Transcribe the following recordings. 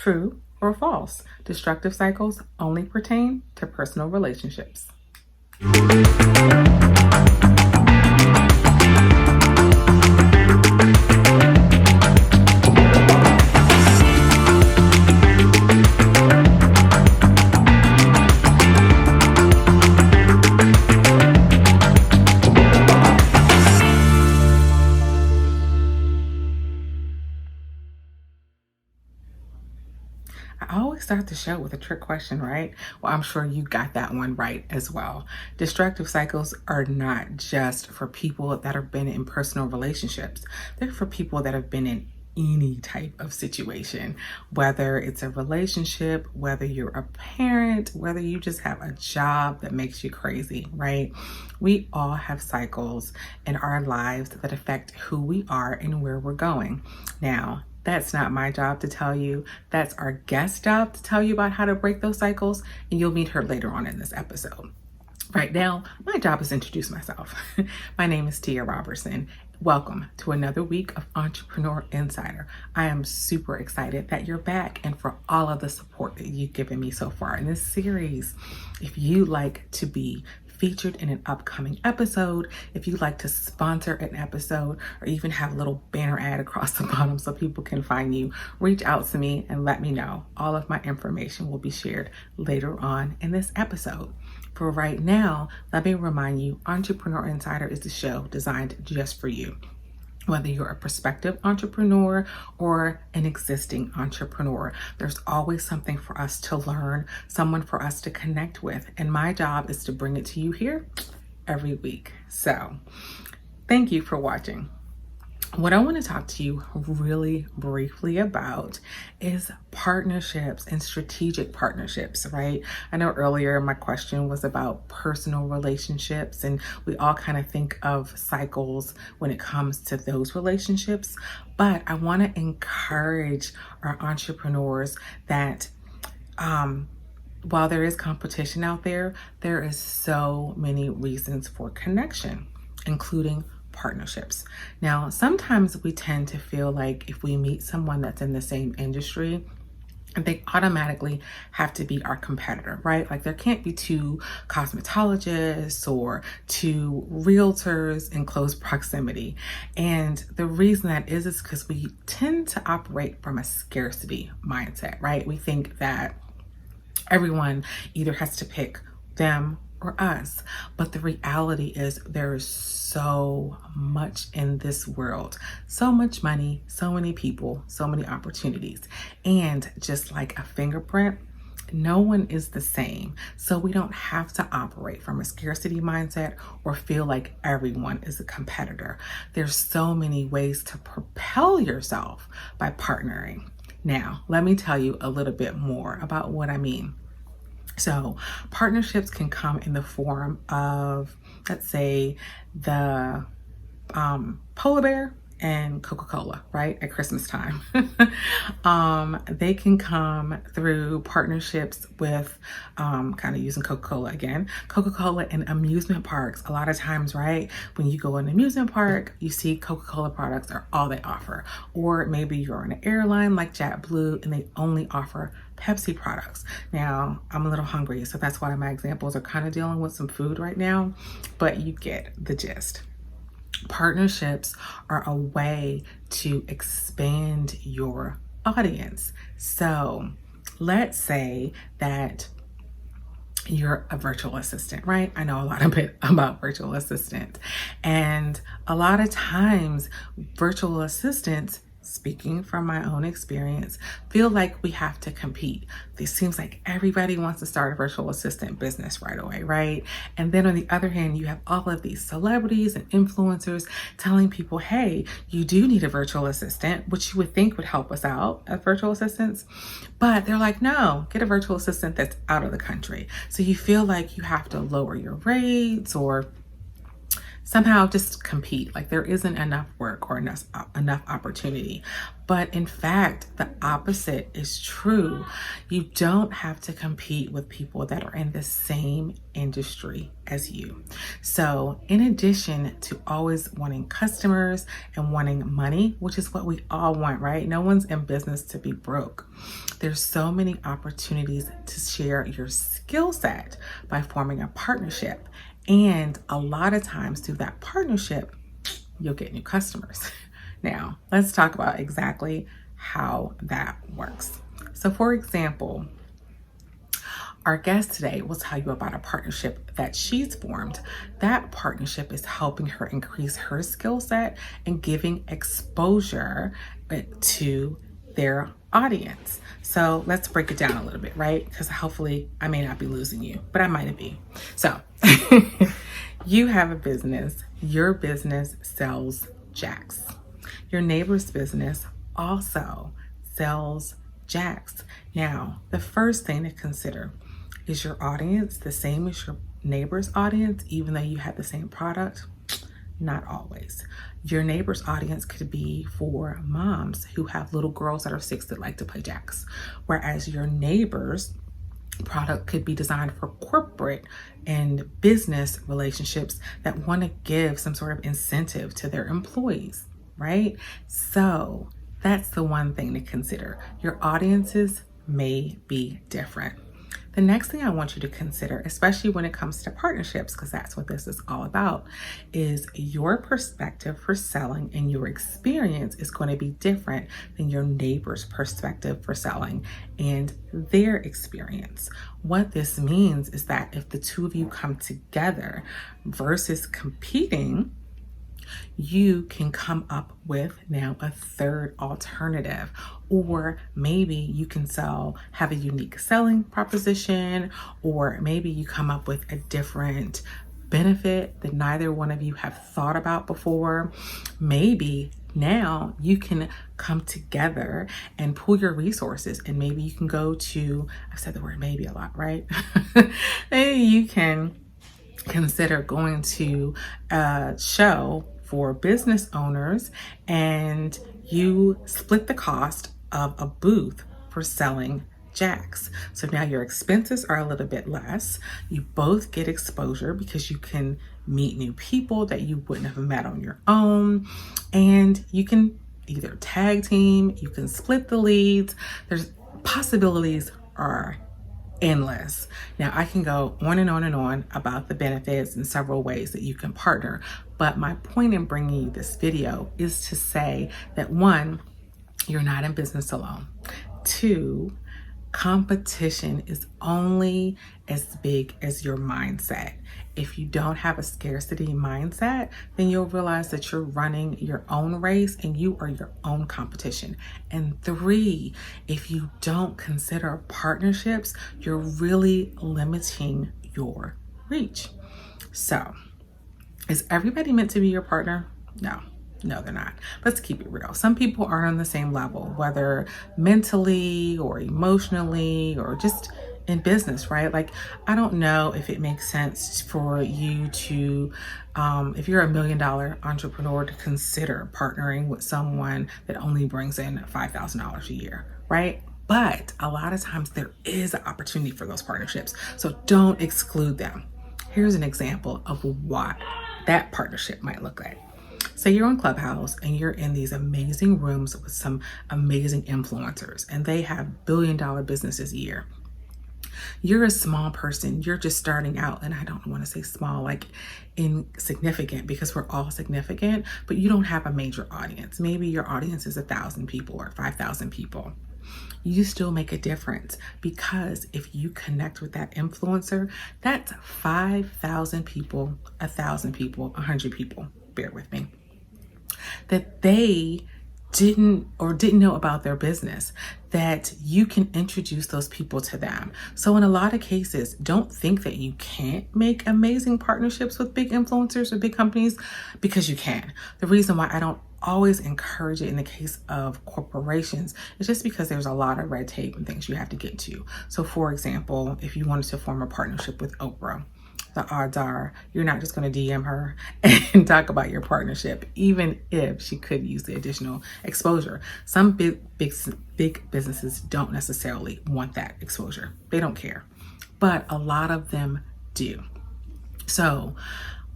True or false? Destructive cycles only pertain to personal relationships. I always start the show with a trick question, right? Well, I'm sure you got that one right as well. Destructive cycles are not just for people that have been in personal relationships. They're for people that have been in any type of situation, whether it's a relationship, whether you're a parent, whether you just have a job that makes you crazy, right? We all have cycles in our lives that affect who we are and where we're going. Now, that's not my job to tell you. That's our guest's job to tell you about how to break those cycles, and you'll meet her later on in this episode. Right now, my job is to introduce myself. My name is Tia Robertson. Welcome to another week of Entrepreneur Insider. I am super excited that you're back and for all of the support that you've given me so far in this series. If you'd like to be featured in an upcoming episode, if you'd like to sponsor an episode or even have a little banner ad across the bottom so people can find you, reach out to me and let me know. All of my information will be shared later on in this episode. For right now, let me remind you, Entrepreneur Insider is the show designed just for you. Whether you're a prospective entrepreneur or an existing entrepreneur, there's always something for us to learn, someone for us to connect with. And my job is to bring it to you here every week. So thank you for watching. What I want to talk to you really briefly about is partnerships and strategic partnerships, right? I know earlier my question was about personal relationships, and we all kind of think of cycles when it comes to those relationships. But I want to encourage our entrepreneurs that while there is competition out there, there is so many reasons for connection, including partnerships. Now, sometimes we tend to feel like if we meet someone that's in the same industry, they automatically have to be our competitor, right? Like there can't be two cosmetologists or two realtors in close proximity. And the reason that is because we tend to operate from a scarcity mindset, right? We think that everyone either has to pick them or us. But the reality is there is so much in this world, so much money, so many people, so many opportunities. And just like a fingerprint, no one is the same. So we don't have to operate from a scarcity mindset or feel like everyone is a competitor. There's so many ways to propel yourself by partnering. Now, let me tell you a little bit more about what I mean. So partnerships can come in the form of, let's say, the polar bear and Coca-Cola, right? At Christmas time. They can come through partnerships with, kind of using Coca-Cola again, Coca-Cola and amusement parks. A lot of times, right? When you go in an amusement park, you see Coca-Cola products are all they offer. Or maybe you're on an airline like JetBlue and they only offer Pepsi products. Now, I'm a little hungry, so that's why my examples are kind of dealing with some food right now, but you get the gist. Partnerships are a way to expand your audience. So let's say that you're a virtual assistant, right? I know a lot of it about virtual assistants. And a lot of times virtual assistants, speaking from my own experience, feel like we have to compete. It seems like everybody wants to start a virtual assistant business right away, right? And then on the other hand, you have all of these celebrities and influencers telling people, hey, you do need a virtual assistant, which you would think would help us out as virtual assistants. But they're like, no, get a virtual assistant that's out of the country. So you feel like you have to lower your rates or somehow just compete, like there isn't enough work or enough opportunity. But in fact, the opposite is true. You don't have to compete with people that are in the same industry as you. So in addition to always wanting customers and wanting money, which is what we all want, right? No one's in business to be broke. There's so many opportunities to share your skill set by forming a partnership. And a lot of times through that partnership, you'll get new customers. Now, let's talk about exactly how that works. So for example, our guest today will tell you about a partnership that she's formed. That partnership is helping her increase her skill set and giving exposure to their audience. So let's break it down a little bit, right? Because hopefully I may not be losing you, but I might be. So you have a business. Your business sells jacks. Your neighbor's business also sells jacks. Now, the first thing to consider is your audience the same as your neighbor's audience, even though you have the same product? Not always. Your neighbor's audience could be for moms who have little girls that are 6 that like to play jacks, whereas your neighbor's product could be designed for corporate and business relationships that want to give some sort of incentive to their employees, right? So that's the one thing to consider. Your audiences may be different. The next thing I want you to consider, especially when it comes to partnerships, because that's what this is all about, is your perspective for selling and your experience is going to be different than your neighbor's perspective for selling and their experience. What this means is that if the two of you come together versus competing, you can come up with now a third alternative, or maybe you can have a unique selling proposition, or maybe you come up with a different benefit that neither one of you have thought about before. Maybe now you can come together and pool your resources, and maybe you can go to, I've said the word maybe a lot, right? Maybe you can consider going to a show for business owners and you split the cost of a booth for selling jacks. So now your expenses are a little bit less. You both get exposure because you can meet new people that you wouldn't have met on your own, and you can either tag team, you can split the leads. There's possibilities are endless. Now I can go on and on and on about the benefits and several ways that you can partner, but my point in bringing you this video is to say that 1, you're not in business alone. 2, competition is only as big as your mindset. If you don't have a scarcity mindset, then you'll realize that you're running your own race and you are your own competition. And 3, if you don't consider partnerships, you're really limiting your reach. So, is everybody meant to be your partner? No, they're not. Let's keep it real. Some people aren't on the same level, whether mentally or emotionally or just in business, right? Like, I don't know if it makes sense for you to, if you're $1 million entrepreneur, to consider partnering with someone that only brings in $5,000 a year, right? But a lot of times there is an opportunity for those partnerships. So don't exclude them. Here's an example of what that partnership might look like. Say you're on Clubhouse and you're in these amazing rooms with some amazing influencers and they have billion-dollar businesses a year. You're a small person, you're just starting out, and I don't want to say small like insignificant, because we're all significant, but you don't have a major audience. Maybe your audience is 1,000 people or 5,000 people. You still make a difference, because if you connect with that influencer, that's 5,000 people, 1,000 people, 100 people, bear with me, that they didn't know about their business, that you can introduce those people to them. So in a lot of cases, don't think that you can't make amazing partnerships with big influencers or big companies, because you can. The reason why I don't always encourage it in the case of corporations is just because there's a lot of red tape and things you have to get to. So for example, if you wanted to form a partnership with Oprah, the odds are you're not just going to DM her and talk about your partnership, even if she could use the additional exposure. Some big businesses don't necessarily want that exposure. They don't care, but a lot of them do. So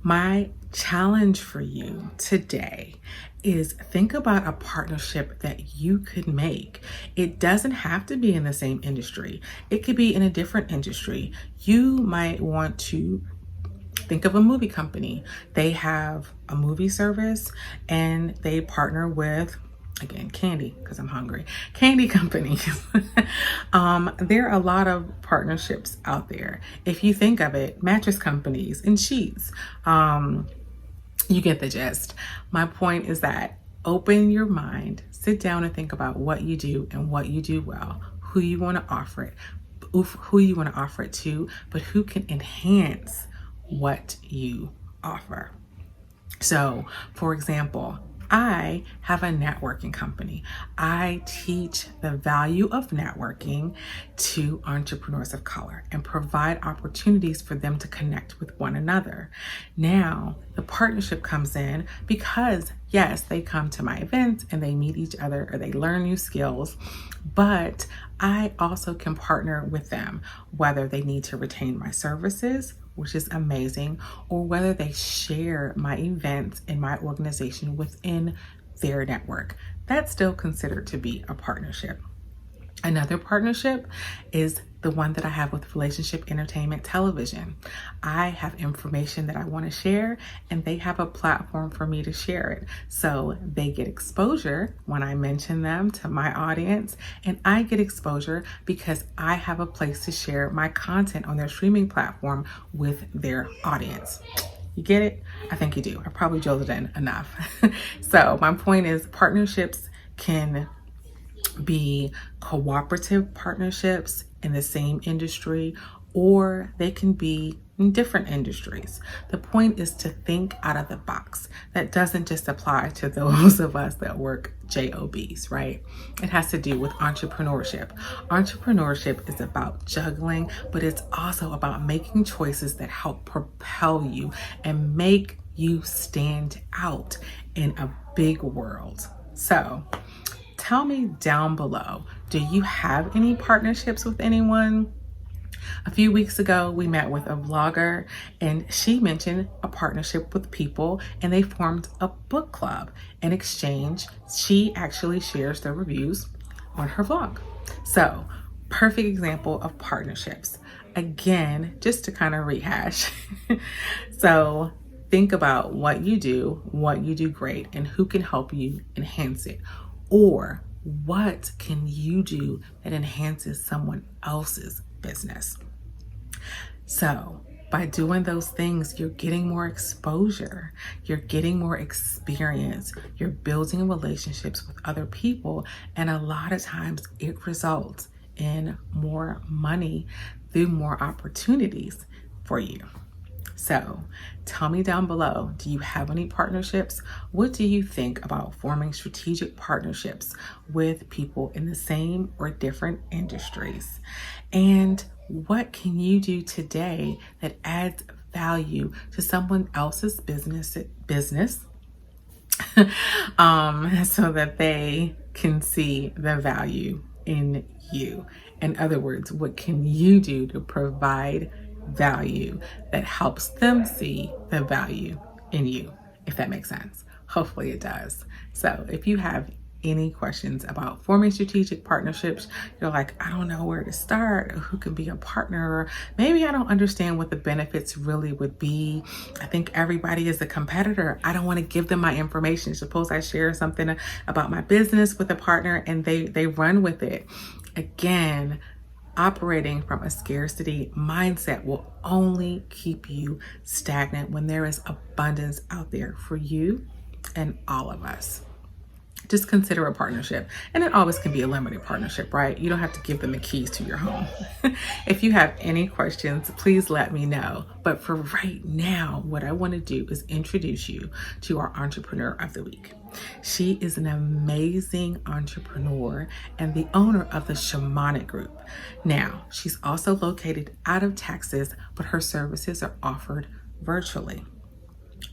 my challenge for you today is think about a partnership that you could make. It doesn't have to be in the same industry. It could be in a different industry. You might want to think of a movie company. They have a movie service and they partner with, again, candy, because I'm hungry, candy companies. There are a lot of partnerships out there. If you think of it, mattress companies and sheets, you get the gist. My point is that open your mind, sit down and think about what you do and what you do well, who you want to offer it to, but who can enhance what you offer. So, for example, I have a networking company. I teach the value of networking to entrepreneurs of color and provide opportunities for them to connect with one another. Now, the partnership comes in because, yes, they come to my events and they meet each other or they learn new skills, but I also can partner with them, whether they need to retain my services, which is amazing, or whether they share my events and my organization within their network. That's still considered to be a partnership. Another partnership is the one that I have with Relationship Entertainment Television. I have information that I want to share and they have a platform for me to share it. So they get exposure when I mention them to my audience, and I get exposure because I have a place to share my content on their streaming platform with their audience. You get it? I think you do. I probably drilled it in enough. So my point is partnerships can be cooperative partnerships in the same industry, or they can be in different industries. The point is to think out of the box. That doesn't just apply to those of us that work jobs, right? It has to do with entrepreneurship. Entrepreneurship is about juggling, but it's also about making choices that help propel you and make you stand out in a big world. So tell me down below, do you have any partnerships with anyone? A few weeks ago, we met with a vlogger and she mentioned a partnership with people and they formed a book club. In exchange, she actually shares their reviews on her vlog. So, perfect example of partnerships. Again, just to kind of rehash. So, think about what you do great, and who can help you enhance it. Or what can you do that enhances someone else's business? So by doing those things, you're getting more exposure, you're getting more experience, you're building relationships with other people, and a lot of times it results in more money through more opportunities for you. So tell me down below, do you have any partnerships? What do you think about forming strategic partnerships with people in the same or different industries? And what can you do today that adds value to someone else's business so that they can see the value in you? In other words, what can you do to provide value that helps them see the value in you, if that makes sense? Hopefully it does. So if you have any questions about forming strategic partnerships, you're like, I don't know where to start, or who can be a partner, or maybe I don't understand what the benefits really would be. I think everybody is a competitor. I don't want to give them my information. Suppose I share something about my business with a partner and they run with it. Again, operating from a scarcity mindset will only keep you stagnant when there is abundance out there for you and all of us. just consider a partnership. And it always can be a limited partnership, right? You don't have to give them the keys to your home. If you have any questions, please let me know. But for right now, what I want to do is introduce you to our Entrepreneur of the Week. She is an amazing entrepreneur and the owner of the Shamanic Group. Now, she's also located out of Texas, but her services are offered virtually.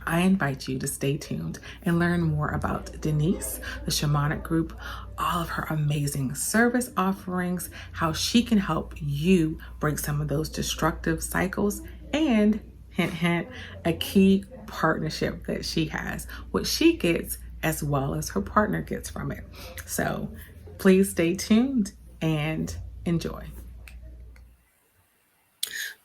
I invite you to stay tuned and learn more about Denise, the Shamanic Group, all of her amazing service offerings, how she can help you break some of those destructive cycles, and hint, hint, a key partnership that she has, what she gets as well as her partner gets from it. So please stay tuned and enjoy.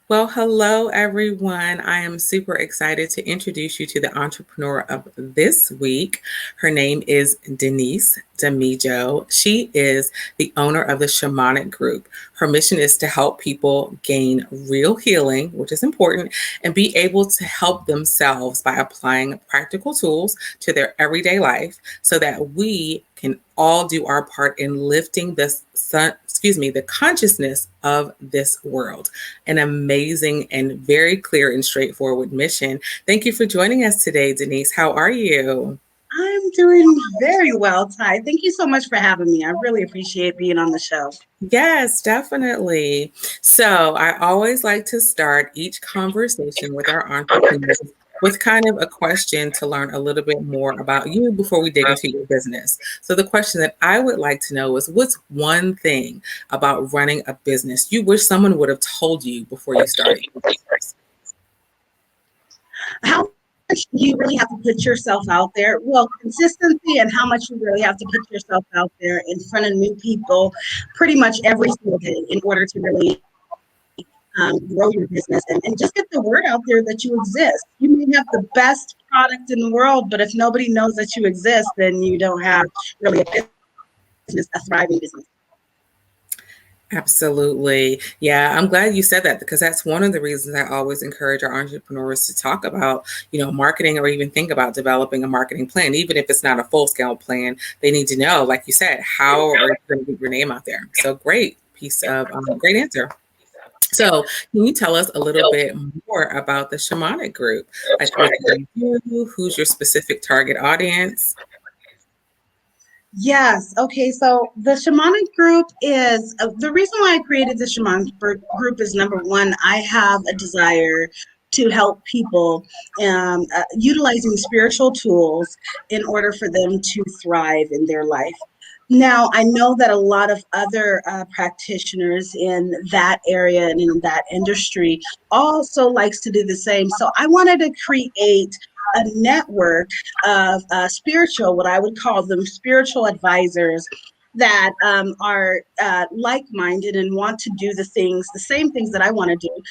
Well, hello, everyone. I am super excited to introduce you to the entrepreneur of this week. Her name is Denise Damijo. She is the owner of the Shamanic Group. Her mission is to help people gain real healing, which is important, and be able to help themselves by applying practical tools to their everyday life so that we can all do our part in lifting the consciousness of this world. An amazing and very clear and straightforward mission. Thank you for joining us today, Denise. How are you? I'm doing very well, Ty. Thank you so much for having me. I really appreciate being on the show. Yes, definitely. So I always like to start each conversation with our entrepreneurs with kind of a question to learn a little bit more about you before we dig into your business. So the question that I would like to know is, what's one thing about running a business you wish someone would have told you before you started your business? How much do you really have to put yourself out there? Well, consistency, and how much you really have to put yourself out there in front of new people pretty much every single day in order to really grow your business and just get the word out there that you exist. You may have the best product in the world, but if nobody knows that you exist, then you don't have really a business, a thriving business. Absolutely. Yeah, I'm glad you said that, because that's one of the reasons I always encourage our entrepreneurs to talk about, marketing, or even think about developing a marketing plan. Even if it's not a full scale plan, they need to know, like you said, how are you going to get your name out there? So great great answer. So can you tell us a little bit more about the Shamanic Group? Like, what do you do? Who's your specific target audience? Yes. Okay. So the Shamanic Group is the reason why I created the Shamanic Group is, number one, I have a desire to help people utilizing spiritual tools in order for them to thrive in their life. Now, I know that a lot of other practitioners in that area and in that industry also likes to do the same. So I wanted to create a network of what I would call them spiritual advisors that are like-minded and want to do the same things that I want to do,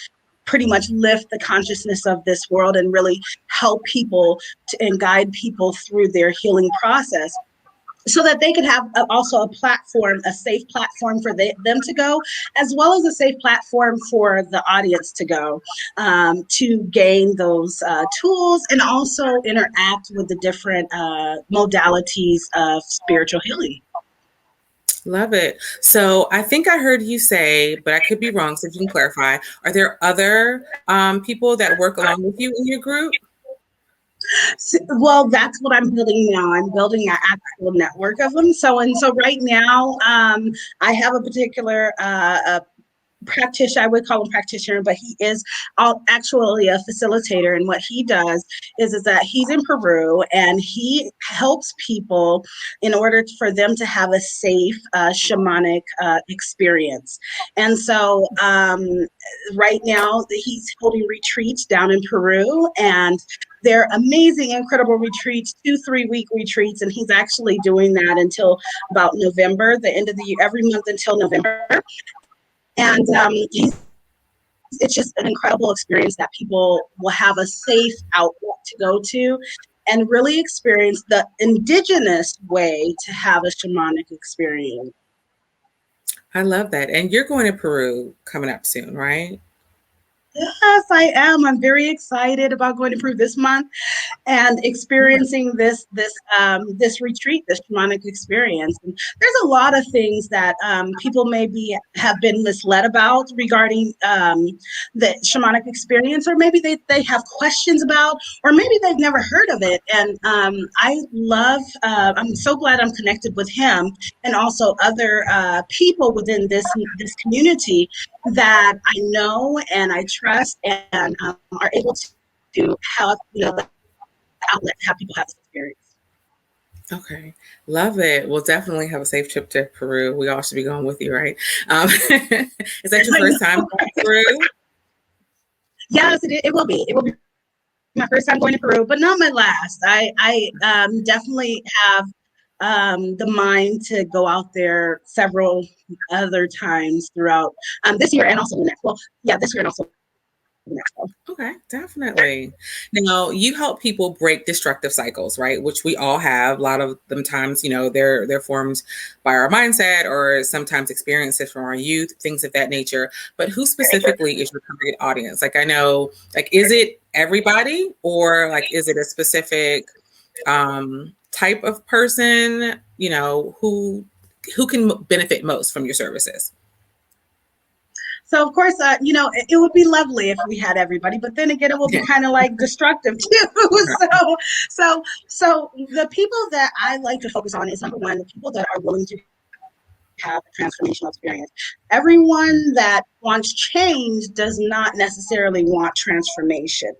pretty much lift the consciousness of this world and really help people and guide people through their healing process, so that they could have also a safe platform for them to go, as well as a safe platform for the audience to go, to gain those tools and also interact with the different modalities of spiritual healing. Love it. So I think I heard you say, but I could be wrong, so if you can clarify, are there other people that work along with you in your group? Well, that's what I'm building now. I'm building an actual network of them. So right now, I have a particular practitioner, I would call him practitioner, but he is actually a facilitator. And what he does is that he's in Peru and he helps people in order for them to have a safe shamanic experience. And so right now he's holding retreats down in Peru, and they're amazing, incredible retreats, 2-3 week retreats. And he's actually doing that until about November, the end of the year, every month until November. And it's just an incredible experience that people will have a safe outlet to go to and really experience the indigenous way to have a shamanic experience. I love that. And you're going to Peru coming up soon, right? Yes, I am. I'm very excited about going to Peru this month and experiencing this retreat, this shamanic experience. And there's a lot of things that people maybe have been misled about regarding the shamanic experience, or maybe they have questions about, or maybe they've never heard of it. And I'm so glad I'm connected with him and also other people within this community that I know and I trust and are able to help, the outlet to have people have this experience. Okay, love it. We'll definitely have a safe trip to Peru. We all should be going with you, right? Is that your I first know. time going to Peru? Yes, it will be. It will be my first time going to Peru, but not my last. I definitely have the mind to go out there several other times throughout this year and also the next. Well, yeah, this year and also the next. Okay, definitely. Now, you help people break destructive cycles, right? Which we all have. A lot of them times, they're formed by our mindset or sometimes experiences from our youth, things of that nature. But who specifically is your target audience? Like, I know, like, is it everybody, or like, is it a specific type of person? Who can benefit most from your services? So of course, it would be lovely if we had everybody, but then again, it will be Yeah. kind of like destructive too. So the people that I like to focus on is number one, the people that are willing to have a transformational experience. Everyone that wants change does not necessarily want transformation.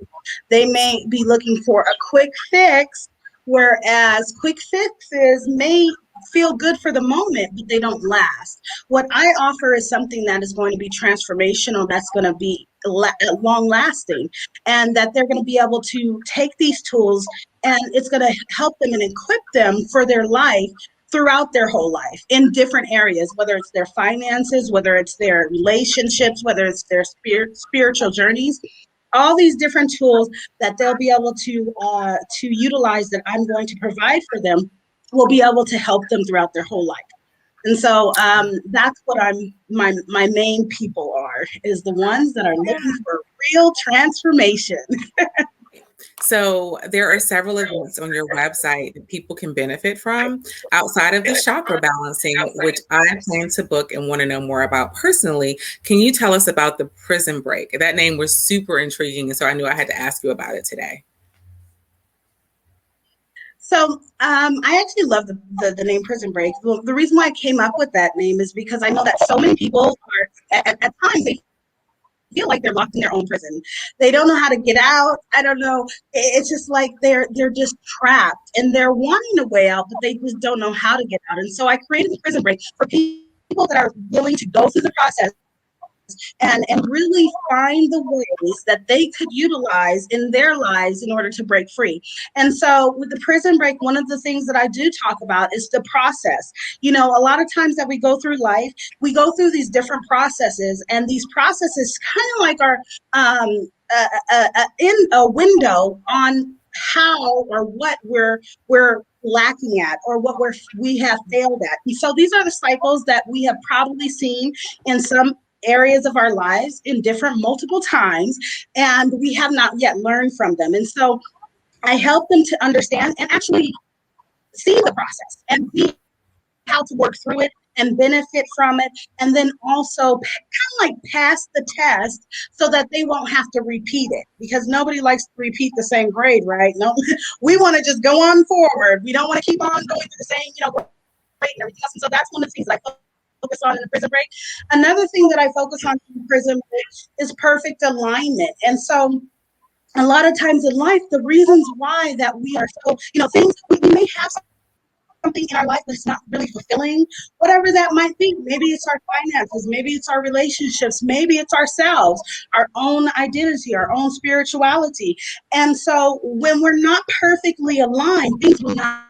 They may be looking for a quick fix, whereas quick fixes may feel good for the moment, but they don't last. What I offer is something that is going to be transformational, that's going to be long lasting, and that they're going to be able to take these tools and it's going to help them and equip them for their life throughout their whole life in different areas, whether it's their finances, whether it's their relationships, whether it's their spiritual journeys, all these different tools that they'll be able to utilize that I'm going to provide for them will be able to help them throughout their whole life. And so that's what my main people are, is the ones that are looking for real transformation. So there are several events on your website that people can benefit from outside of the chakra balancing, which I plan to book and want to know more about personally. Can you tell us about the prison break? That name was super intriguing, and so I knew I had to ask you about it today. So I actually love the name Prison Break. Well, the reason why I came up with that name is because I know that so many people are at times they feel like they're locked in their own prison. They don't know how to get out. I don't know. It's just like they're just trapped and they're wanting a way out, but they just don't know how to get out. And so I created the Prison Break for people that are willing to go through the process and really find the ways that they could utilize in their lives in order to break free. And so with the prison break, one of the things that I do talk about is the process. A lot of times that we go through life, we go through these different processes, and these processes kind of like are in a window on how or what we're lacking at, or what we have failed at. And so these are the cycles that we have probably seen in some areas of our lives in different multiple times, and we have not yet learned from them. And so I help them to understand and actually see the process and see how to work through it and benefit from it, and then also kind of like pass the test so that they won't have to repeat it, because nobody likes to repeat the same grade, right? No, we want to just go on forward. We don't want to keep on going through the same grade and everything else. And so that's one of the things I focus on in the prison break. Another thing that I focus on in the prison break is perfect alignment. And so a lot of times in life, the reasons why that we are so, things we may have something in our life that's not really fulfilling, whatever that might be. Maybe it's our finances, maybe it's our relationships, maybe it's ourselves, our own identity, our own spirituality. And so when we're not perfectly aligned, things will not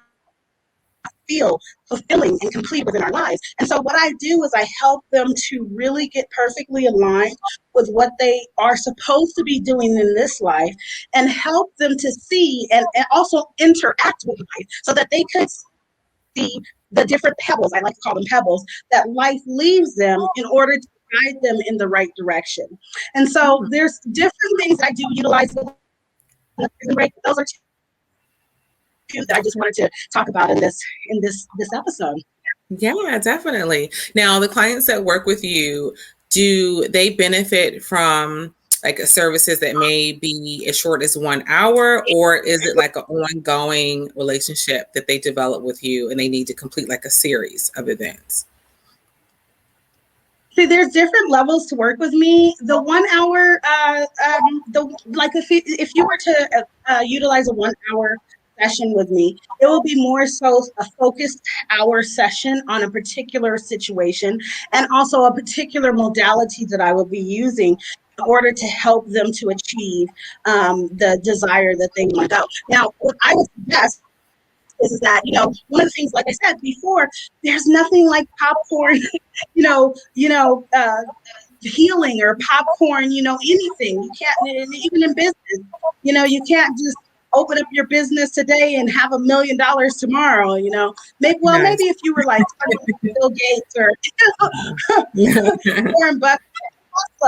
feel fulfilling and complete within our lives. And so what I do is I help them to really get perfectly aligned with what they are supposed to be doing in this life, and help them to see and also interact with life so that they could see the different pebbles, I like to call them pebbles, that life leaves them in order to guide them in the right direction. And so there's different things I do utilize with the prison break. Those are two that I just wanted to talk about in this episode. Yeah, definitely. Now, the clients that work with you, do they benefit from like services that may be as short as 1 hour, or is it like an ongoing relationship that they develop with you and they need to complete like a series of events? See, there's different levels to work with me. The 1 hour, the like if you were to utilize a 1 hour session with me, it will be more so a focused hour session on a particular situation and also a particular modality that I will be using in order to help them to achieve the desire that they want to go. Now, what I would suggest is that one of the things, like I said before, there's nothing like popcorn, healing or popcorn, anything. You can't, even in business, you can't just open up your business today and have $1 million tomorrow. Maybe Yes. if you were like Bill Gates or Warren Buffett. So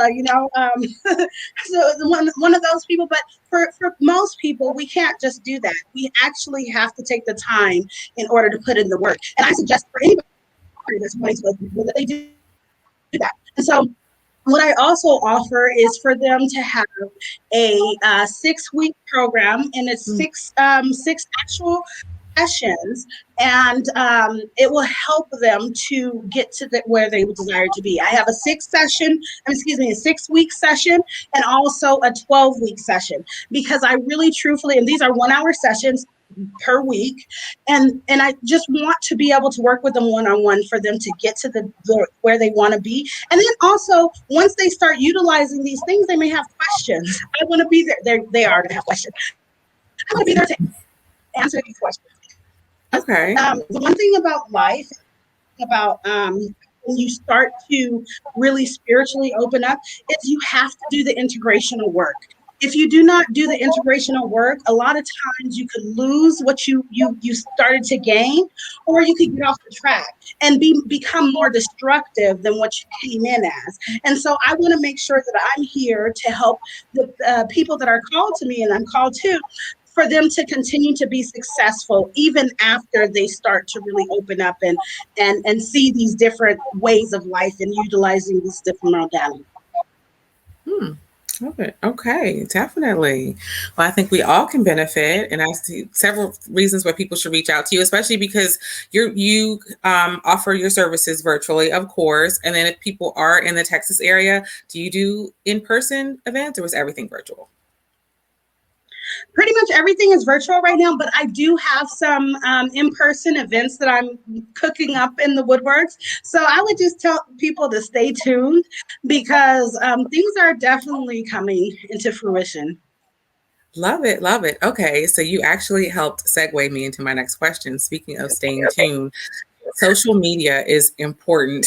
one of those people. But for most people, we can't just do that. We actually have to take the time in order to put in the work. And I suggest for anybody that's wanting to that they do that. And so what I also offer is for them to have a 6-week program, and it's six actual sessions, and it will help them to get to where they desire to be. I have a 6-week session, and also a 12-week session, because I really truthfully, and these are 1 hour sessions per week, and I just want to be able to work with them one-on-one for them to get to the where they want to be. And then also, once they start utilizing these things, they may have questions. I want to be there. They are going to have questions. I want to be there to answer these questions. Okay. The one thing about life, about when you start to really spiritually open up, is you have to do the integrational work. If you do not do the integrational work, a lot of times you could lose what you started to gain, or you could get off the track and become more destructive than what you came in as. And so I want to make sure that I'm here to help the people that are called to me, and I'm called to, for them to continue to be successful even after they start to really open up and see these different ways of life and utilizing these different modalities. Okay, definitely. Well, I think we all can benefit, and I see several reasons why people should reach out to you, especially because you offer your services virtually, of course. And then if people are in the Texas area, do you do in-person events, or is everything virtual? Pretty much everything is virtual right now, but I do have some in-person events that I'm cooking up in the woodworks. So I would just tell people to stay tuned, because things are definitely coming into fruition. Love it, love it. Okay, so you actually helped segue me into my next question. Speaking of staying tuned, social media is important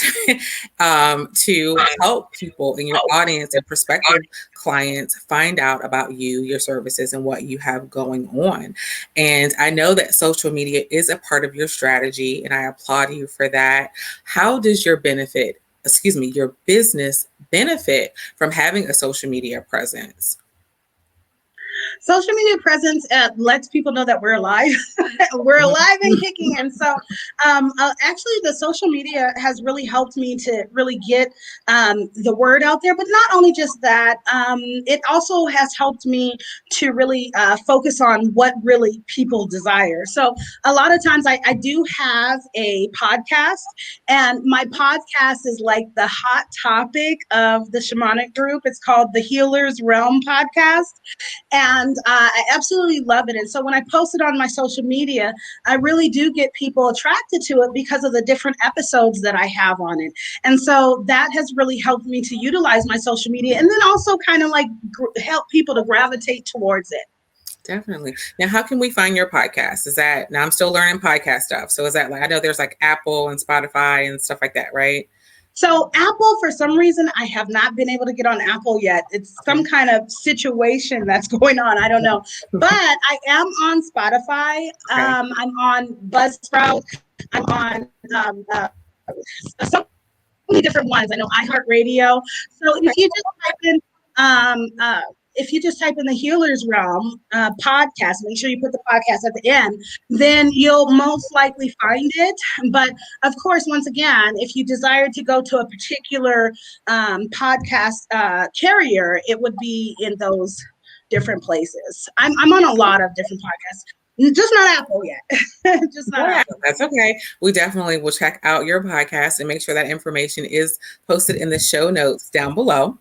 to help people in your audience and prospective clients find out about you, your services, and what you have going on. And I know that social media is a part of your strategy, and I applaud you for that. How does your business benefit from having a social media presence? Social media presence lets people know that we're alive. We're alive and kicking. And so actually, the social media has really helped me to really get the word out there. But not only just that, it also has helped me to really focus on what really people desire. So a lot of times I do have a podcast, and my podcast is like the hot topic of the Shamanic Group. It's called the Healer's Realm Podcast. And I absolutely love it. And so when I post it on my social media, I really do get people attracted to it because of the different episodes that I have on it. And so that has really helped me to utilize my social media, and then also kind of like help people to gravitate towards it. Definitely. Now, how can we find your podcast? Now I'm still learning podcast stuff. So is that like, I know there's like Apple and Spotify and stuff like that, right? So Apple, for some reason, I have not been able to get on Apple yet. It's some kind of situation that's going on. I don't know. But I am on Spotify. I'm on Buzzsprout. I'm on some many different ones. I know iHeartRadio. So if you just type in the healer's realm podcast, make sure you put the podcast at the end, then you'll most likely find it. But of course, once again, if you desire to go to a particular podcast carrier, it would be in those different places. I'm on a lot of different podcasts, just not Apple yet. Just not Yeah, Apple. that's okay. We definitely will check out your podcast and make sure that information is posted in the show notes down below.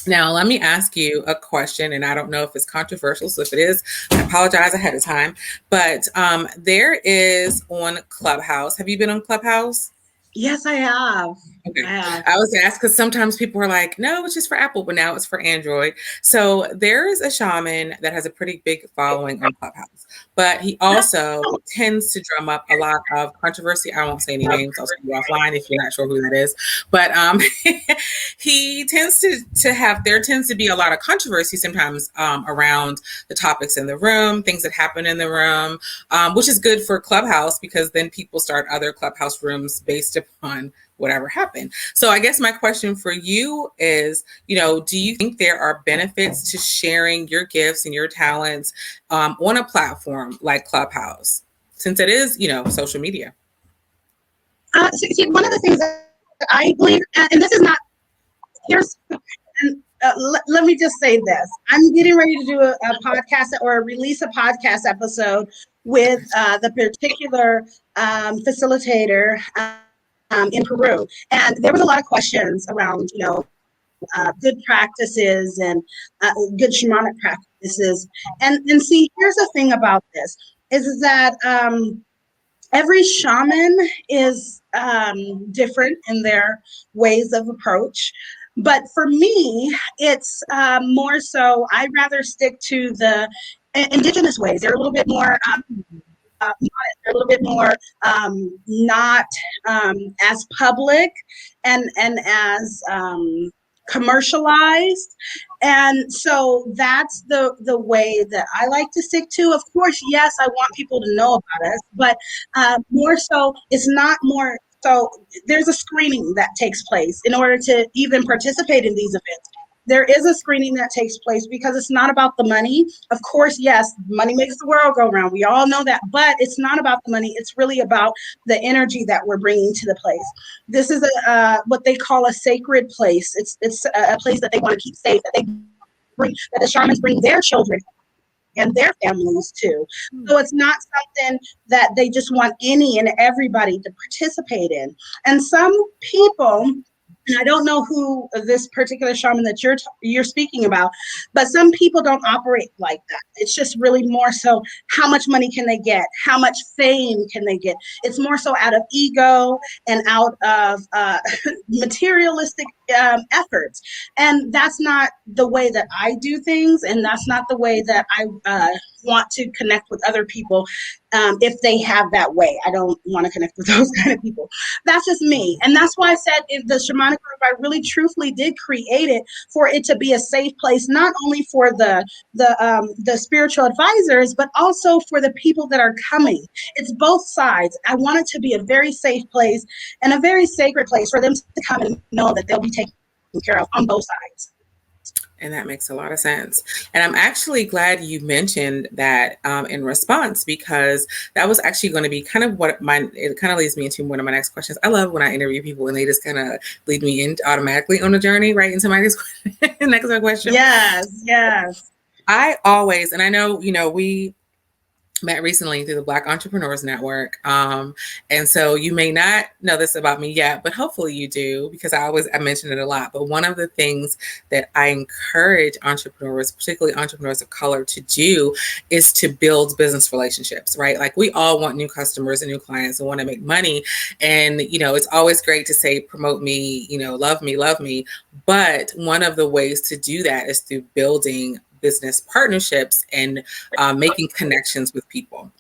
Now, let me ask you a question, and I don't know if it's controversial, so if it is, I apologize ahead of time. But there is on Clubhouse. Have you been on Clubhouse? Yes, I have. Okay. I have. I was asked because sometimes people are like, no, it's just for Apple, but now it's for Android. So there is a shaman that has a pretty big following on Clubhouse, but he also tends to drum up a lot of controversy. I won't say any names. I'll see you offline if you're not sure who that is. But he tends there tends to be a lot of controversy sometimes around the topics in the room, things that happen in the room, which is good for Clubhouse because then people start other Clubhouse rooms based upon whatever happened. So I guess my question for you is, do you think there are benefits to sharing your gifts and your talents on a platform like Clubhouse, since it is, social media? See, one of the things that I believe, and this is not, here's, and let me just say this. I'm getting ready to do a podcast or release a podcast episode with the particular facilitator in Peru. And there was a lot of questions around, good practices and good shamanic practices. And see, here's the thing about this is that every shaman is different in their ways of approach. But for me, it's more so I'd rather stick to the indigenous ways. They're a little bit more they're a little bit more not as public and as commercialized, and so that's the way that I like to stick to. Of course, yes, I want people to know about us, but more so it's not more so there's a screening that takes place in order to even participate in these events. There is a screening that takes place because it's not about the money. Of course, yes, money makes the world go round. We all know that, but it's not about the money. It's really about the energy that we're bringing to the place. This is what they call a sacred place. It's a place that they want to keep safe, that the shamans bring their children and their families too. So it's not something that they just want any and everybody to participate in. And some people, and I don't know who this particular shaman that you're speaking about, but some people don't operate like that. It's just really more so how much money can they get? How much fame can they get? It's more so out of ego and out of materialistic efforts. And that's not the way that I do things. And that's not the way that I want to connect with other people if they have that way. I don't want to connect with those kind of people. That's just me. And that's why I said in the Shamanic Group, I really truthfully did create it for it to be a safe place, not only for the spiritual advisors, but also for the people that are coming. It's both sides. I want it to be a very safe place and a very sacred place for them to come and know that they'll be taken care of on both sides. And that makes a lot of sense. And I'm actually glad you mentioned that in response, because that was actually going to be kind of it kind of leads me into one of my next questions. I love when I interview people and they just kind of lead me in automatically on a journey right into my next question. Yes. I always, and I know, we met recently through the Black Entrepreneurs Network. And so you may not know this about me yet, but hopefully you do, because I mention it a lot. But one of the things that I encourage entrepreneurs, particularly entrepreneurs of color, to do is to build business relationships, right? Like we all want new customers and new clients and want to make money. And, it's always great to say, promote me, love me. But one of the ways to do that is through building business partnerships and making connections with people.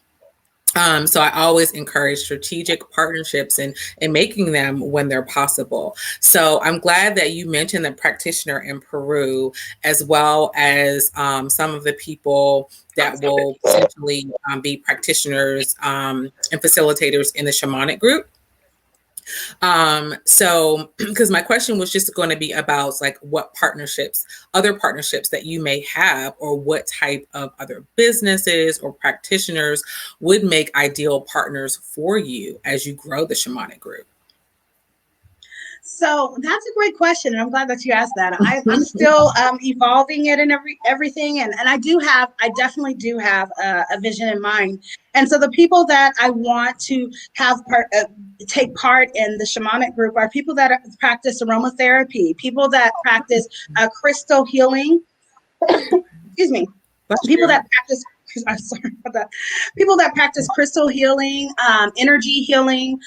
So I always encourage strategic partnerships and making them when they're possible. So I'm glad that you mentioned the practitioner in Peru, as well as some of the people that will potentially be practitioners and facilitators in the Shamanic Group. So because my question was just going to be about like what partnerships, other partnerships that you may have, or what type of other businesses or practitioners would make ideal partners for you as you grow the Shamanic Group. So that's a great question, and I'm glad that you asked that. I'm still evolving it and everything, and I definitely do have a vision in mind. And so the people that I want to take part in the shamanic group are people that practice aromatherapy, people that practice crystal healing. Excuse me. Bless People you. that practice. I'm sorry about that. People that practice crystal healing, energy healing,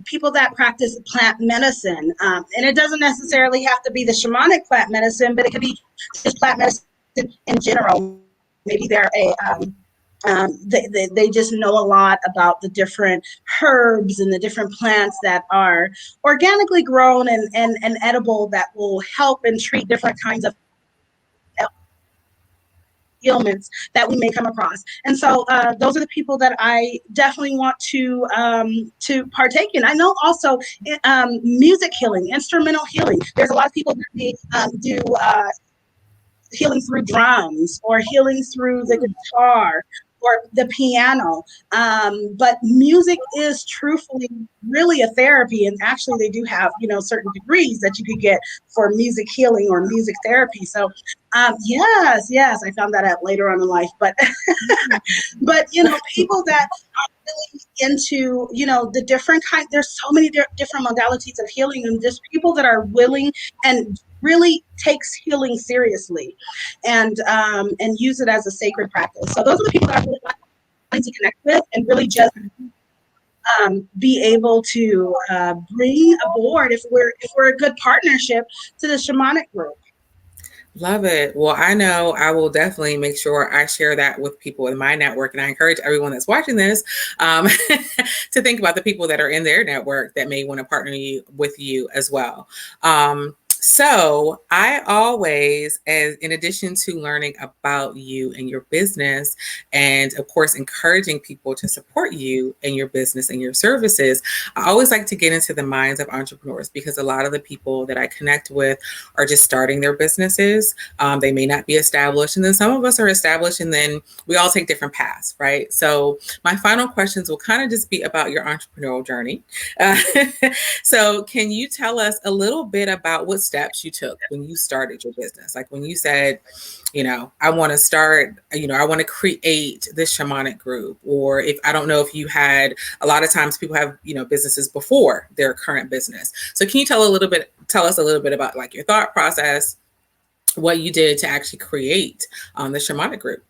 people that practice plant medicine, and it doesn't necessarily have to be the shamanic plant medicine, but it could be just plant medicine in general. Maybe they're they just know a lot about the different herbs and the different plants that are organically grown and edible that will help and treat different kinds of ailments that we may come across. And so those are the people that I definitely want to partake in. I know also music healing, instrumental healing. There's a lot of people that do healing through drums or healing through the guitar or the piano. But music is truthfully really a therapy. And actually they do have, certain degrees that you could get for music healing or music therapy. So yes, I found that out later on in life. But but people that are really into the different kind. There's so many different modalities of healing, and just people that are willing and really takes healing seriously, and use it as a sacred practice. So those are the people that I really like to connect with, and really just be able to bring aboard if we're a good partnership to the shamanic group. Love it. Well, I know I will definitely make sure I share that with people in my network. And I encourage everyone that's watching this to think about the people that are in their network that may want to partner with you as well. So I always, as in addition to learning about you and your business, and of course, encouraging people to support you and your business and your services, I always like to get into the minds of entrepreneurs, because a lot of the people that I connect with are just starting their businesses. They may not be established. And then some of us are established, and then we all take different paths, right? So my final questions will kind of just be about your entrepreneurial journey. So can you tell us a little bit about what steps you took when you started your business? Like when you said, I want to start, I want to create this shamanic group, or if I don't know if you had, a lot of times people have, businesses before their current business. So can you tell us a little bit about like your thought process, what you did to actually create the shamanic group?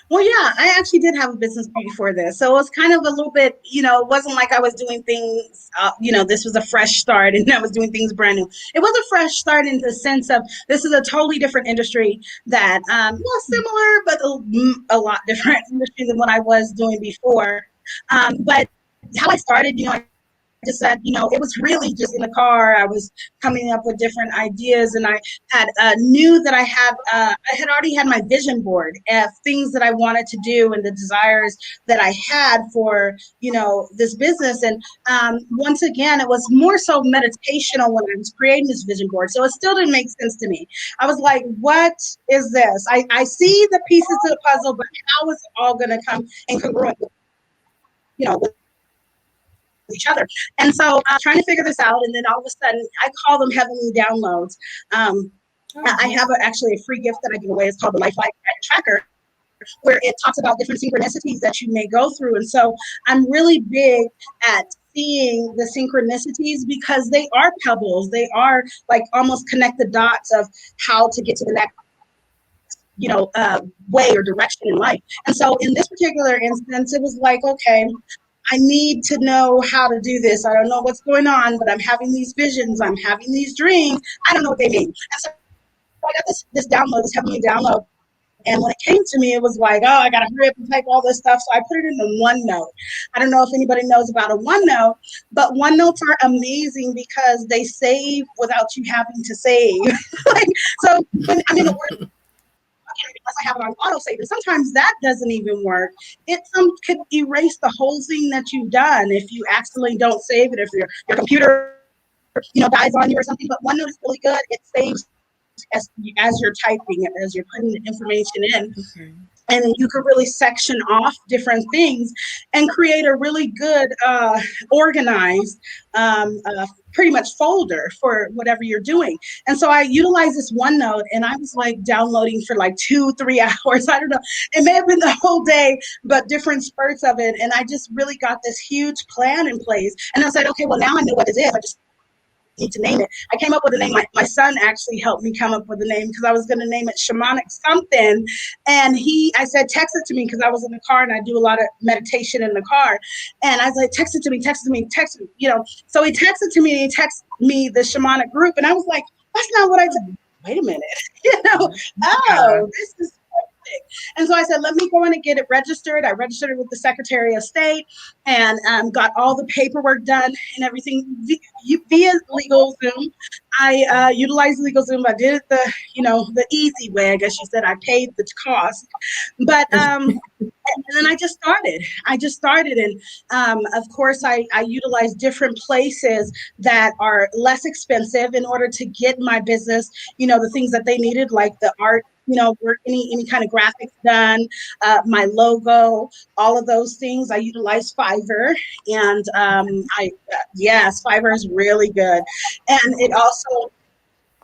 Well, yeah, I actually did have a business before this. So it was kind of a little bit, it wasn't like I was doing things, this was a fresh start and I was doing things brand new. It was a fresh start in the sense of this is a totally different industry that, similar, but a lot different industry than what I was doing before. But how I started, I just said, it was really just in the car. I was coming up with different ideas, and I had knew that I had already had my vision board of things that I wanted to do and the desires that I had for, this business. And once again, it was more so meditational when I was creating this vision board. So it still didn't make sense to me. I was like, what is this? I see the pieces to the puzzle, but how is it all going to come in congruent with each other? And so I'm trying to figure this out, and then all of a sudden I call them heavenly downloads. I have actually a free gift that I give away. It's called the Life Tracker, where it talks about different synchronicities that you may go through. And so I'm really big at seeing the synchronicities, because they are pebbles. They are like almost connect the dots of how to get to the next way or direction in life. And so in this particular instance, it was like, okay, I need to know how to do this. I don't know what's going on, but I'm having these visions. I'm having these dreams. I don't know what they mean. And so I got this download, this heavenly download. And when it came to me, it was like, oh, I got to hurry up and type all this stuff. So I put it in a OneNote. I don't know if anybody knows about a OneNote, but OneNotes are amazing because they save without you having to save. So, I mean, the word unless I have it on autosave. And sometimes that doesn't even work. It could erase the whole thing that you've done if you accidentally don't save it, if your computer, dies on you or something. But OneNote is really good. It saves as you're typing it, as you're putting the information in. Okay. And then you could really section off different things and create a really good organized pretty much folder for whatever you're doing. And so I utilized this OneNote, and I was like downloading for like 2-3 hours. I don't know, it may have been the whole day, but different spurts of it. And I just really got this huge plan in place. And I said, okay, well, now I know what it is. I just need to name it. I came up with a name. My son actually helped me come up with a name because I was going to name it Shamanic something. And I said, text it to me, because I was in the car and I do a lot of meditation in the car. And I was like, text it to me. So he texted to me and he texted me the Shamanic Group. And I was like, that's not what I said. Wait a minute. This is perfect. And so I said, let me go in and get it registered. I registered it with the Secretary of State and got all the paperwork done and everything via LegalZoom. I utilized LegalZoom. I did it the easy way. I guess you said I paid the cost. But and then I just started. And of course, I utilize different places that are less expensive in order to get my business, the things that they needed, like the art, work, any kind of graphics done, my logo, all of those things. I utilize Fiverr, and yes, Fiverr is really good. And it also,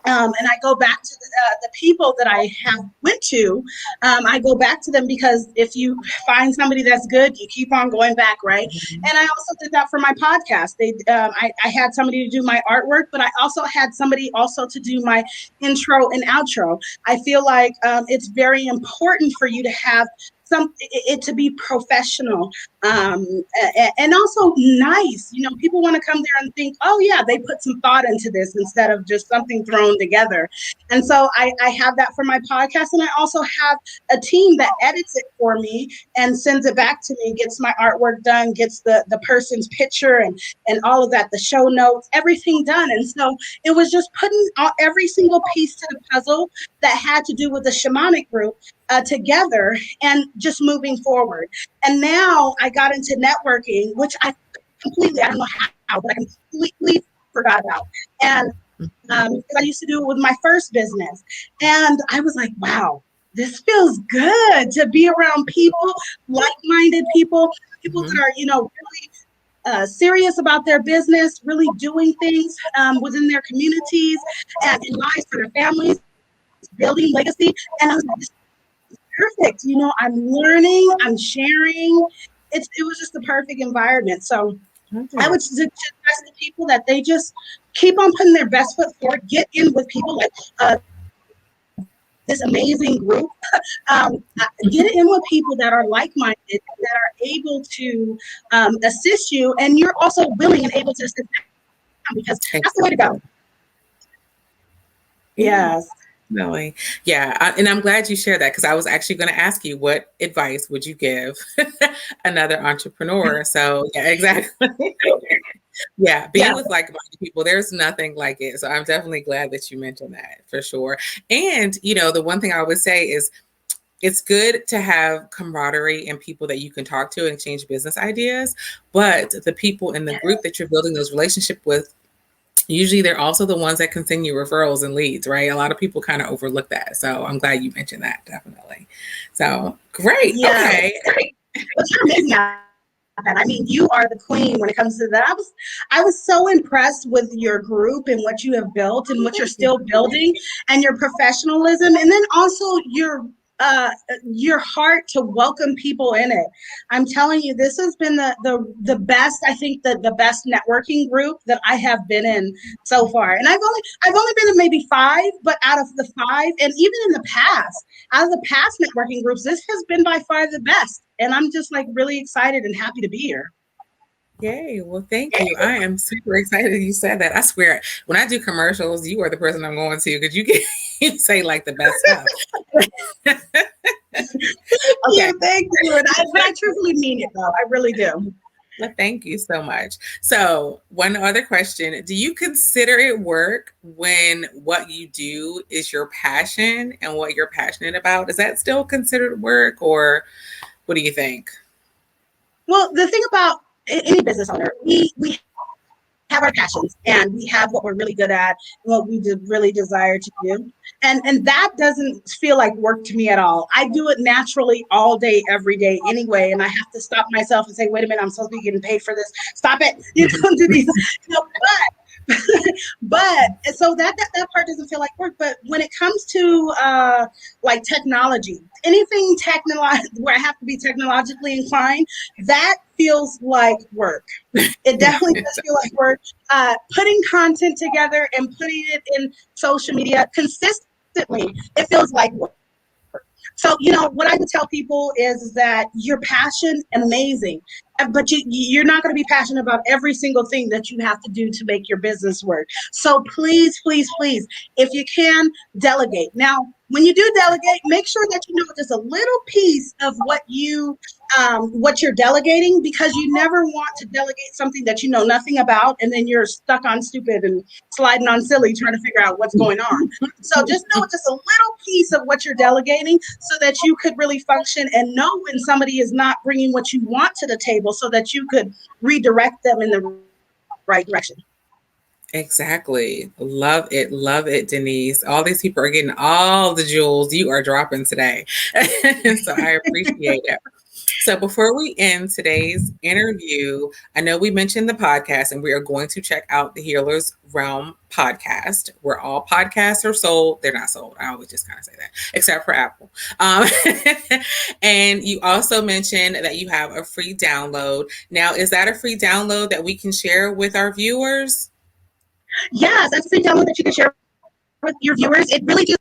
and I go back to the people that I have went to. I go back to them because if you find somebody that's good, you keep on going back, right? And I also did that for my podcast. I had somebody to do my artwork, but I also had somebody also to do my intro and outro. I feel like it's very important for you to have it to be professional, and also nice. People want to come there and think, oh yeah, they put some thought into this instead of just something thrown together. And so I have that for my podcast, and I also have a team that edits it for me and sends it back to me, gets my artwork done, gets the person's picture and all of that, the show notes, everything done. And so it was just putting every single piece to the puzzle that had to do with the Shamanic Group together and just moving forward. And now I got into networking, which I don't know how, but I completely forgot about. And because I used to do it with my first business. And I was like, wow, this feels good to be around people, like-minded people that are, really serious about their business, really doing things within their communities and in lives for their families, building legacy. And I was like, perfect. I'm learning, I'm sharing. It was just the perfect environment. So I would suggest to people that they just keep on putting their best foot forward, get in with people like this amazing group, get in with people that are like-minded, that are able to assist you, and you're also willing and able to assist them, because that's the way to go. Yes. Really? Yeah. And I'm glad you shared that, because I was actually going to ask you, what advice would you give another entrepreneur? So yeah, exactly. Yeah. Being with like-minded people, there's nothing like it. So I'm definitely glad that you mentioned that, for sure. And, the one thing I always say is, it's good to have camaraderie and people that you can talk to and exchange business ideas. But the people in the group that you're building those relationships with, usually they're also the ones that can send you referrals and leads, right? A lot of people kind of overlook that. So I'm glad you mentioned that, definitely. So great. Yeah. Okay. But you're amazing at that. I mean, you are the queen when it comes to that. I was so impressed with your group and what you have built and what you're still building, and your professionalism, and then also your heart to welcome people in it. I'm telling you, this has been the best. I think the best networking group that I have been in so far. And I've only been in maybe 5, but out of the 5, and even in the past, out of the past networking groups, this has been by far the best. And I'm just like really excited and happy to be here. Yay. Well, thank you. I am super excited you said that. I swear, when I do commercials, you are the person I'm going to, because you say like the best stuff. Okay. Thank you. But I truthfully mean it, though. I really do. Well, thank you so much. So, one other question. Do you consider it work when what you do is your passion and what you're passionate about? Is that still considered work, or what do you think? Well, the thing about any business owner, we have our passions and we have what we're really good at and what we really desire to do. And that doesn't feel like work to me at all. I do it naturally all day, every day anyway. And I have to stop myself and say, wait a minute, I'm supposed to be getting paid for this. Stop it. You don't do these, but but so that part doesn't feel like work. But when it comes to like technology, anything technological where I have to be technologically inclined, that feels like work. It definitely does feel like work. Putting content together and putting it in social media consistently, it feels like work. So, what I would tell people is that your passion, amazing, but you're not going to be passionate about every single thing that you have to do to make your business work. So please, please, please, if you can, delegate. Now, when you do delegate, make sure that you know just a little piece of what you're delegating, because you never want to delegate something that you know nothing about, and then you're stuck on stupid and sliding on silly trying to figure out what's going on. So just know just a little piece of what you're delegating so that you could really function and know when somebody is not bringing what you want to the table so that you could redirect them in the right direction. Exactly. Love it, Denise. All these people are getting all the jewels you are dropping today. So I appreciate it. So before we end today's interview, I know we mentioned the podcast and we are going to check out the Healers Realm podcast, where all podcasts are sold. They're not sold. I always just kind of say that, except for Apple. Um, and you also mentioned that you have a free download. Now, is that a free download that we can share with our viewers? Yes, that's the download that you can share with your viewers. It really just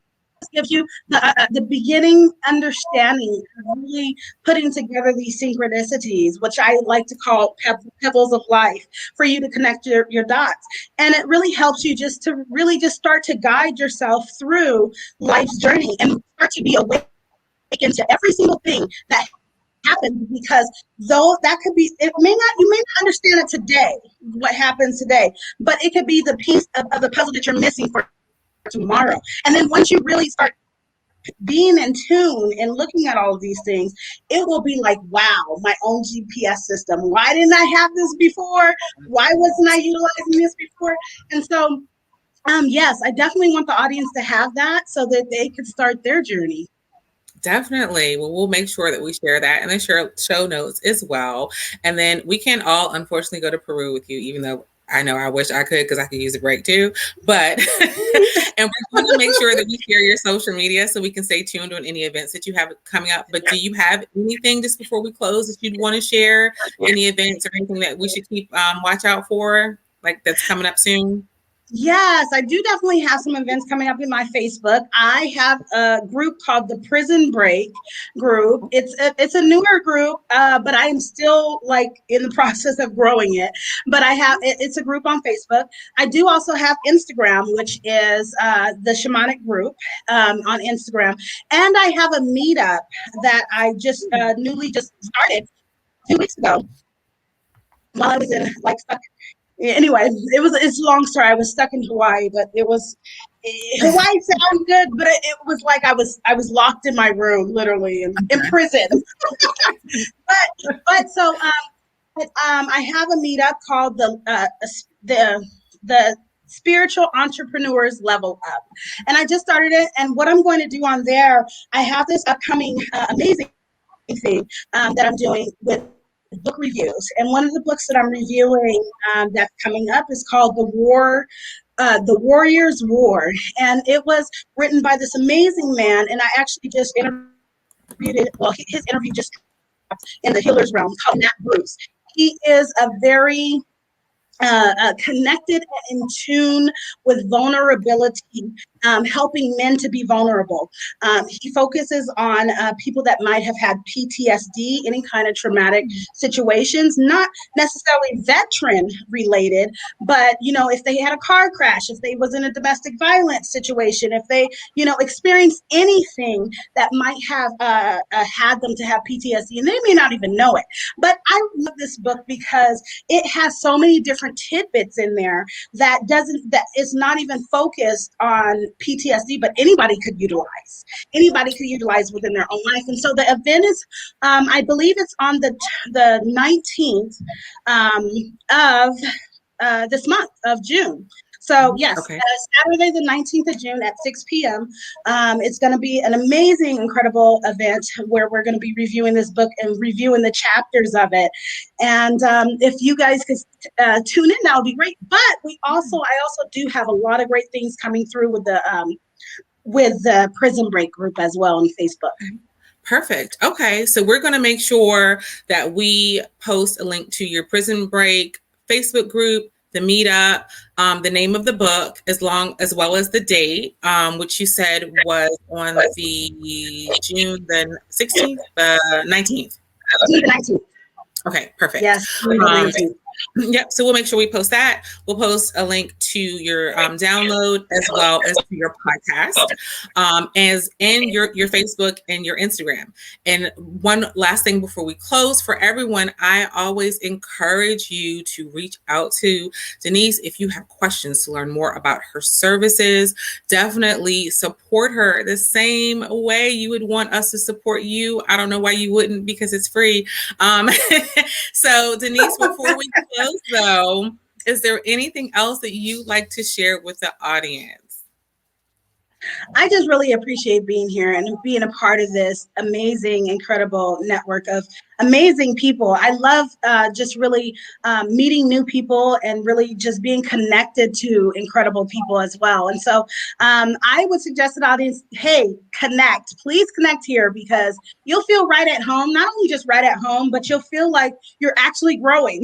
gives you the beginning understanding of really putting together these synchronicities, which I like to call pebbles of life, for you to connect your dots. And it really helps you just to really just start to guide yourself through life's journey and start to be awakened to every single thing that happens, because though that could be, it may not, you may not understand it today, what happens today, but it could be the piece of the puzzle that you're missing for tomorrow. And then once you really start being in tune and looking at all of these things, it will be like, wow, my own GPS system. Why didn't I have this before? Why wasn't I utilizing this before? And so, yes, I definitely want the audience to have that so that they could start their journey. Definitely. Well, we'll make sure that we share that in the show notes as well. And then we can all, unfortunately, go to Peru with you, even though I know I wish I could, because I could use a break too. But, and we're going to make sure that we share your social media so we can stay tuned on any events that you have coming up. But do you have anything just before we close that you'd want to share? Any events or anything that we should keep watch out for, like that's coming up soon? Yes, I do definitely have some events coming up in my Facebook. I have a group called the Prison Break group. It's a newer group, but I am still like in the process of growing it. But it's a group on Facebook. I do also have Instagram, which is the Shamanic Group on Instagram, and I have a meetup that I just newly just started 2 weeks ago while I was in like anyway, it's a long story. I was stuck in Hawaii, but it was Hawaii sounds good, but it was like I was locked in my room, literally in prison. but so I have a meetup called the Spiritual Entrepreneurs Level Up, and I just started it. And what I'm going to do on there, I have this upcoming amazing thing that I'm doing with book reviews. And one of the books that I'm reviewing that's coming up is called The Warrior's War. And it was written by this amazing man. And I actually just interviewed it. Well, his interview just in the Healer's Realm, called Nat Bruce. He is a very connected and in tune with vulnerability helping men to be vulnerable. He focuses on people that might have had PTSD, any kind of traumatic situations, not necessarily veteran related, but if they had a car crash, if they was in a domestic violence situation, if they experienced anything that might have had them to have PTSD, and they may not even know it. But I love this book because it has so many different tidbits in there that is not even focused on PTSD, but anybody could utilize within their own life. And so the event is, I believe it's on the 19th of this month of June. So yes, Okay. Saturday the 19th of June at 6 p.m. It's going to be an amazing, incredible event where we're going to be reviewing this book and reviewing the chapters of it. And if you guys could tune in, that would be great. But I also do have a lot of great things coming through with the Prison Break group as well on Facebook. Perfect. Okay. So we're going to make sure that we post a link to your Prison Break Facebook group, the meetup, the name of the book, as well as the date, which you said was on the June the 16th, 19th. 19th. Okay, perfect. Yes, June 19th. Yep. So we'll make sure we post that. We'll post a link to your download as well as to your podcast, as in your Facebook and your Instagram. And one last thing before we close, for everyone, I always encourage you to reach out to Denise if you have questions to learn more about her services. Definitely support her the same way you would want us to support you. I don't know why you wouldn't, because it's free. So Denise, before we close though, is there anything else that you'd like to share with the audience? I just really appreciate being here and being a part of this amazing, incredible network of amazing people. I love just really meeting new people and really just being connected to incredible people as well. And so I would suggest to the audience, hey, connect. Please connect here because you'll feel right at home. Not only just right at home, but you'll feel like you're actually growing.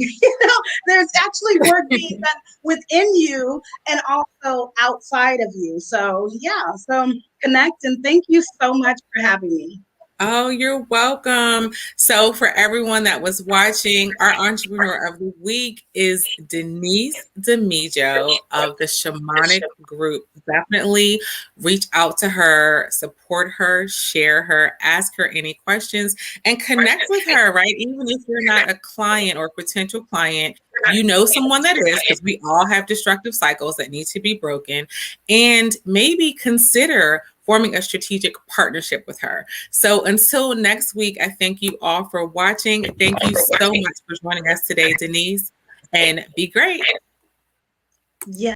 There's actually work being done within you and also outside of you. So yeah, so connect, and thank you so much for having me. Oh, you're welcome. So for everyone that was watching, our entrepreneur of the week is Denise Damijo of the Shamanic Group. Definitely reach out to her, support her, share her, ask her any questions, and connect with her, right? Even if you're not a client or potential client, you know someone that is, because we all have destructive cycles that need to be broken, and maybe consider forming a strategic partnership with her. So until next week, I thank you all for watching. Thank you so much for joining us today, Denise, and be great. Yeah.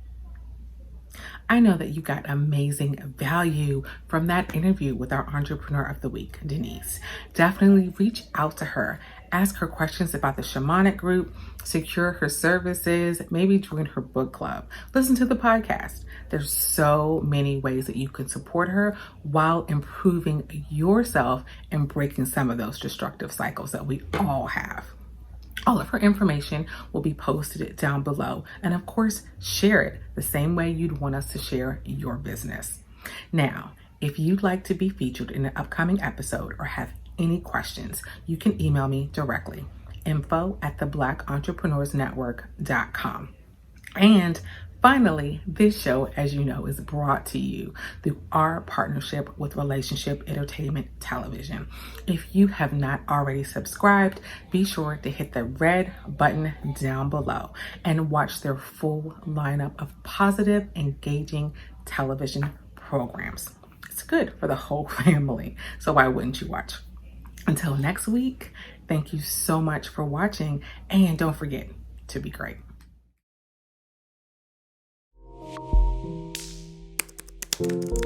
I know that you got amazing value from that interview with our entrepreneur of the week, Denise. Definitely reach out to her. Ask her questions about the Shamanic Group, secure her services, maybe join her book club. Listen to the podcast. There's so many ways that you can support her while improving yourself and breaking some of those destructive cycles that we all have. All of her information will be posted down below. And of course, share it the same way you'd want us to share your business. Now, if you'd like to be featured in an upcoming episode or have any questions, you can email me directly, info@theblackentrepreneursnetwork.com. And finally, this show, as you know, is brought to you through our partnership with Relationship Entertainment Television. If you have not already subscribed, be sure to hit the red button down below and watch their full lineup of positive, engaging television programs. It's good for the whole family, so why wouldn't you watch? Until next week, thank you so much for watching, and don't forget to be great. Thank you.